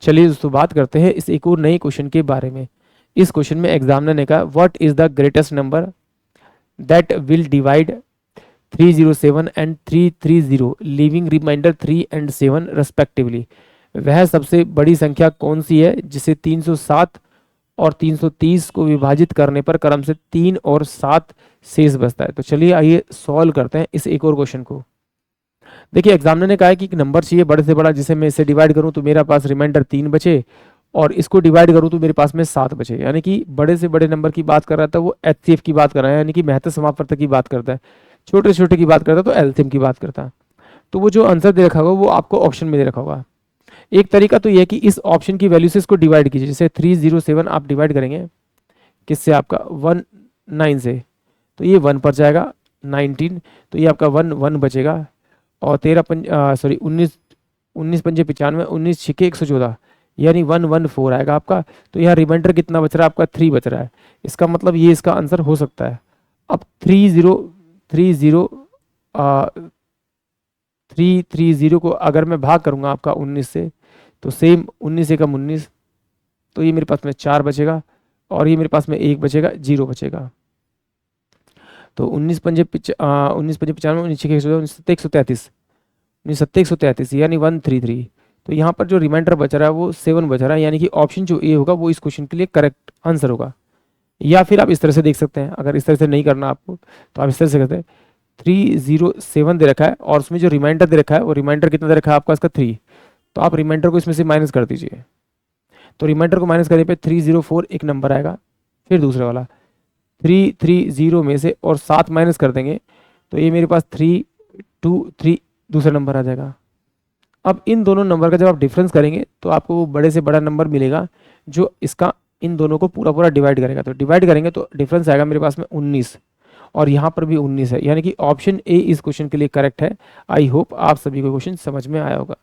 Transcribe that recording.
चलिए दोस्तों बात करते हैं इस एक और नए क्वेश्चन के बारे में। इस क्वेश्चन में एग्जामिनर ने कहा what is the greatest number that will divide 307 and 330 leaving remainder 3 and 7 respectively. वह सबसे बड़ी संख्या कौन सी है जिसे 307 और 330 को विभाजित करने पर क्रम से 3 और 7 शेष बचता है। तो चलिए आइए सॉल्व करते हैं इस एक और क्वेश्चन को। देखिए एग्जामिनर ने कहा है कि एक नंबर चाहिए बड़े से बड़ा जिसे मैं इसे डिवाइड करूं तो मेरा पास रिमाइंडर 3 बचे और इसको डिवाइड करूं तो मेरे पास में 7 बचे। यानी कि बड़े से बड़े नंबर की बात कर रहा था वो एचसीएफ की बात कर रहा है, यानी कि महत्तम समापवर्तक की बात करता है। छोटे छोटे की बात करता है तो एलसीएम की बात करता है। तो वो जो आंसर दे रखा होगा वो आपको ऑप्शन में दे रखा होगा। एक तरीका तो यह कि इस ऑप्शन की वैल्यू से इसको डिवाइड कीजिए। जैसे 307 आप डिवाइड करेंगे किससे, आपका 19 से, तो ये 1 पर जाएगा। 19 तो ये आपका 1 बचेगा और 19 पंजे 95, 19 छिके 114, यानी 114 आएगा आपका। तो यहाँ रिमाइंडर कितना बच रहा है आपका, 3 बच रहा है। इसका मतलब ये इसका आंसर हो सकता है। अब 330 को अगर मैं भाग करूंगा आपका 19 से, तो सेम 19 से कम 19, तो ये मेरे पास में 4 बचेगा और ये मेरे पास में 1 बचेगा, 0 बचेगा। तो 19 पंजे 95, 19 छिके 133, 133 यानी 133। तो यहाँ पर जो रिमाइंडर बच रहा है वो 7 बच रहा है, यानी कि ऑप्शन जो ए होगा वो इस क्वेश्चन के लिए करेक्ट आंसर होगा। या फिर आप इस तरह से देख सकते हैं, अगर इस तरह से नहीं करना आपको तो आप इस तरह से करते हैं 307 दे रखा है और उसमें जो रिमाइंडर दे रखा है वो रिमाइंडर कितना दे रखा है आपका, इसका 3। तो आप रिमाइंडर को इसमें से माइनस कर दीजिए। तो रिमाइंडर को माइनस करने पे 304 एक नंबर आएगा, फिर दूसरे वाला 330 में से और 7 माइनस कर देंगे तो ये मेरे पास 323 दूसरा नंबर आ जाएगा। अब इन दोनों नंबर का जब आप डिफरेंस करेंगे तो आपको वो बड़े से बड़ा नंबर मिलेगा जो इसका इन दोनों को पूरा पूरा डिवाइड करेगा। तो डिवाइड करेंगे तो डिफरेंस आएगा मेरे पास में 19 और यहाँ पर भी 19 है, यानी कि ऑप्शन ए इस क्वेश्चन के लिए करेक्ट है। आई होप आप सभी को क्वेश्चन समझ में आया होगा।